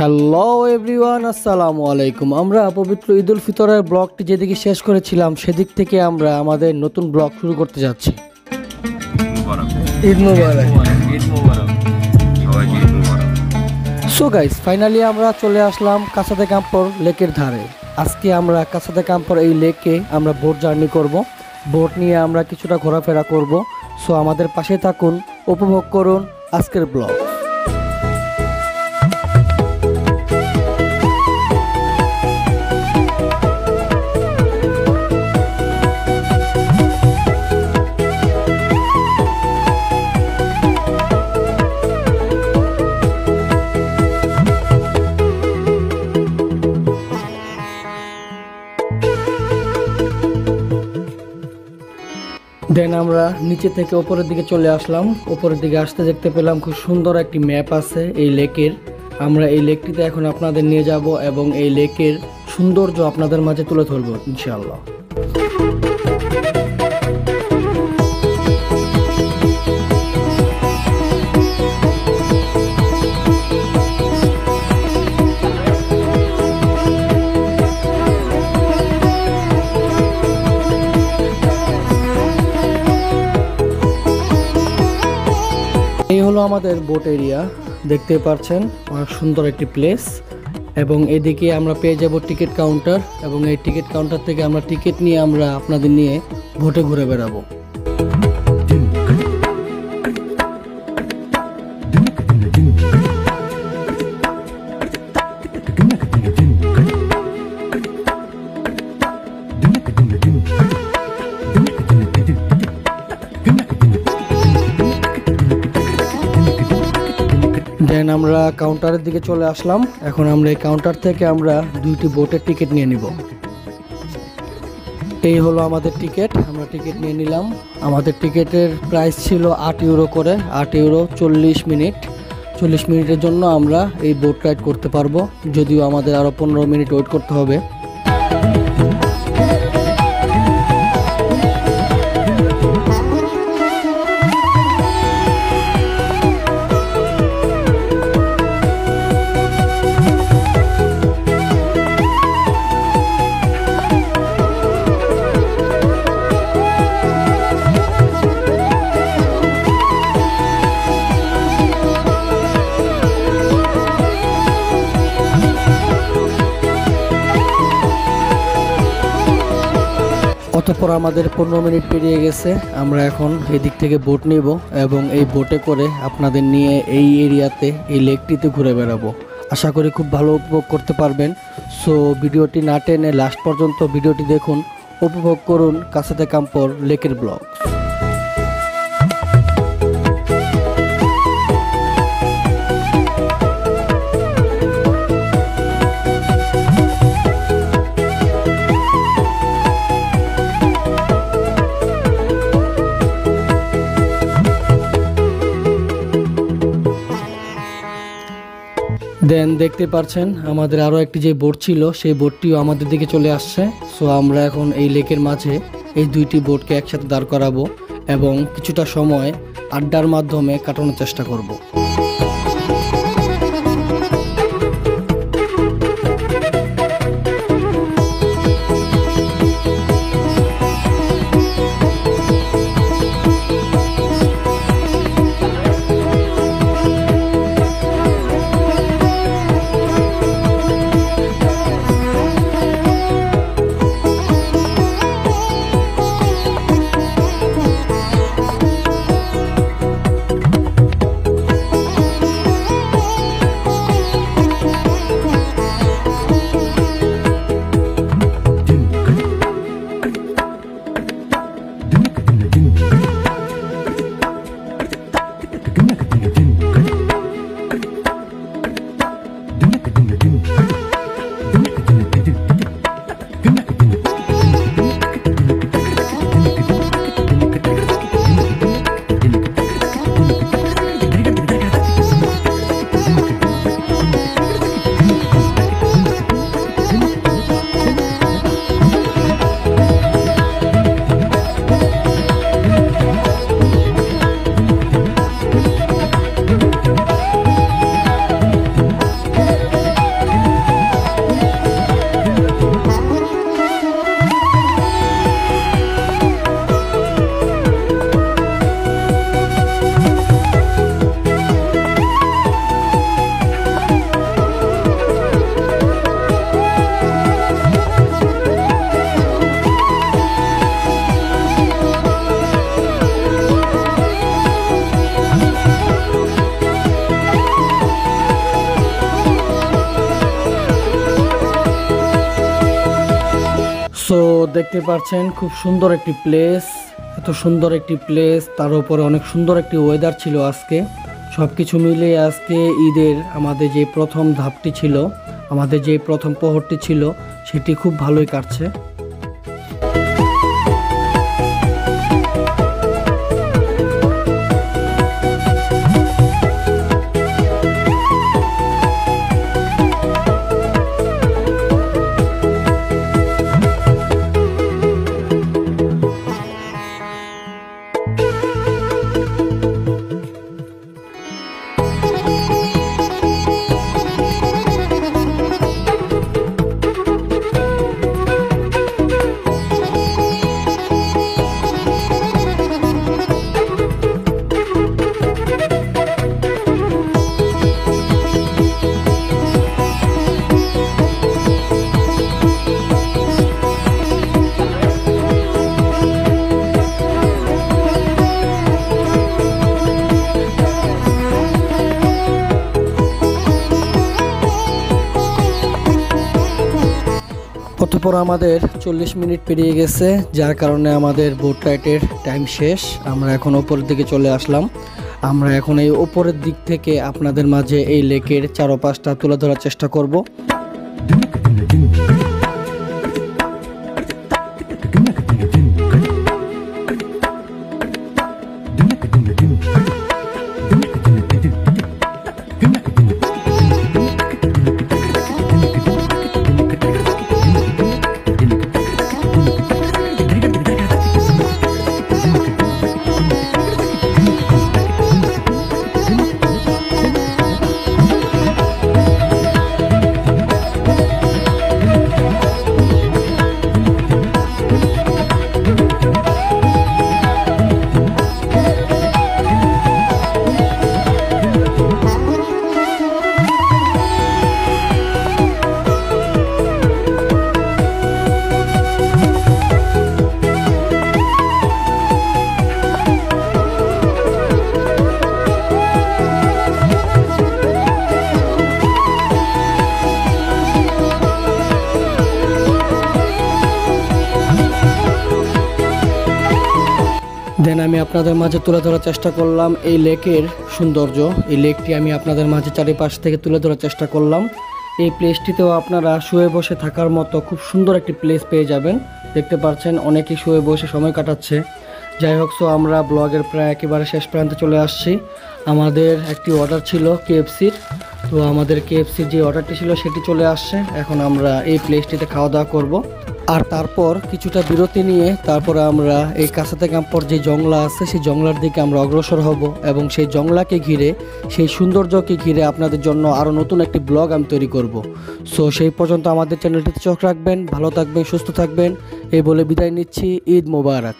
Hello everyone, আসসালামু আলাইকুম। আমরা পবিত্র ঈদুল ফিতরের ব্লগটি যেদিকে শেষ করেছিলাম সেদিক থেকে আমরা আমাদের নতুন ব্লগ শুরু করতে যাচ্ছি। ঈদ মুবারক। সো গাইস, ফাইনালি আমরা চলে আসলাম কাসাতে কাম্পর লেকের ধারে। আজকে আমরা কাসাতে কাম্পর এই লেকে আমরা বোট জার্নি করব। বোট নিয়ে আমরা কিছুটা ঘোরাফেরা করব। সো আমাদের পাশে থাকুন, উপভোগ করুন আজকের ব্লগ। দেন আমরা নিচে থেকে উপরের দিকে চলে আসলাম। উপরের দিকে আসতে দেখতে পেলাম খুব সুন্দর একটি ম্যাপ আছে এই লেকের। আমরা এই লেকটিতে এখন আপনাদের নিয়ে যাব এবং এই লেকের সৌন্দর্য আপনাদের মাঝে তুলে ধরবো ইনশাআল্লাহ। এই হলো আমাদের বোট এরিয়া, দেখতে পাচ্ছেন অনেক সুন্দর একটি প্লেস। এবং এদিকে আমরা পেয়ে যাব টিকিট কাউন্টার, এবং এই টিকিট কাউন্টার থেকে আমরা টিকিট নিয়ে আমরা আপনাদের নিয়ে বোটে ঘুরে বেড়াবো। দেন আমরা কাউন্টারের দিকে চলে আসলাম। এখন আমরা এই কাউন্টার থেকে আমরা দুইটি বোটের টিকিট নিয়ে নিব। এই হলো আমাদের টিকিট, আমরা টিকিট নিয়ে নিলাম। আমাদের টিকিটের প্রাইস ছিল 8 ইউরো করে, 8 ইউরো 40 মিনিট। 40 মিনিটের জন্য আমরা এই বোট রাইড করতে পারবো, যদিও আমাদের আরও 15 মিনিট ওয়েট করতে হবে। অতঃপর আমাদের 15 মিনিট পেরিয়ে গেছে। আমরা এখন এদিক থেকে বোট নিব এবং এই বোটে করে আপনাদের নিয়ে এই এরিয়াতে, এই লেকটিতে ঘুরে বেড়াবো। আশা করি খুব ভালো উপভোগ করতে পারবেন। সো ভিডিওটি না টেনে লাস্ট পর্যন্ত ভিডিওটি দেখুন, উপভোগ করুন কাসাতে কাম্পর লেকের ব্লগ। দেন দেখতে পাচ্ছেন আমাদের আরও একটি যে বোট ছিল সেই বোটটিও আমাদের দিকে চলে আসছে। সো আমরা এখন এই লেকের মাঝে এই দুইটি বোটকে একসাথে দাঁড় করাবো এবং কিছুটা সময় আড্ডার মাধ্যমে কাটানোর চেষ্টা করব। সো দেখতে পাচ্ছেন খুব সুন্দর একটি প্লেস, এত সুন্দর একটি প্লেস, তার উপরে অনেক সুন্দর একটি ওয়েদার ছিল আজকে। সব কিছু মিলিয়ে আজকে ঈদের আমাদের যে প্রথম ধাপটি ছিল, আমাদের যে প্রথম প্রহরটি ছিল, সেটি খুব ভালোই কাটছে। অতঃপর আমাদের 40 মিনিট পেরিয়ে গেছে, যার কারণে আমাদের বোট রাইডের টাইম শেষ। আমরা এখন ওপরের দিকে চলে আসলাম। আমরা এখন এই ওপরের দিক থেকে আপনাদের মাঝে এই লেকের চারপাশটা তুলে ধরার চেষ্টা করব। দেন আমি আপনাদের মাঝে তুলে ধরার চেষ্টা করলাম এই লেকের সৌন্দর্য। এই লেকটি আমি আপনাদের মাঝে চারিপাশ থেকে তুলে ধরার চেষ্টা করলাম। এই প্লেসটিতেও আপনারা শুয়ে বসে থাকার মতো খুব সুন্দর একটি প্লেস পেয়ে যাবেন। দেখতে পাচ্ছেন অনেকেই শুয়ে বসে সময় কাটাচ্ছে। যাই হোক, সো আমরা ব্লগের প্রায় একেবারে শেষ প্রান্তে চলে আসছি। আমাদের একটি অর্ডার ছিল কেএফসির, তো আমাদের কেএফসির যে অর্ডারটি ছিল সেটি চলে আসছে। এখন আমরা এই প্লেসটিতে খাওয়া দাওয়া করব, আর তারপর কিছুটা বিরতি নিয়ে তারপরে আমরা এই কাছাতে কাম্পর যে জংলা আছে সেই জংলার দিকে আমরা অগ্রসর হব, এবং সেই জংলাকে ঘিরে, সেই সৌন্দর্যকে ঘিরে আপনাদের জন্য আরও নতুন একটি ব্লগ আমি তৈরি করব। সো সেই পর্যন্ত আমাদের চ্যানেলটিতে চোখ রাখবেন, ভালো থাকবেন, সুস্থ থাকবেন, এই বলে বিদায় নিচ্ছি। ঈদ মোবারক।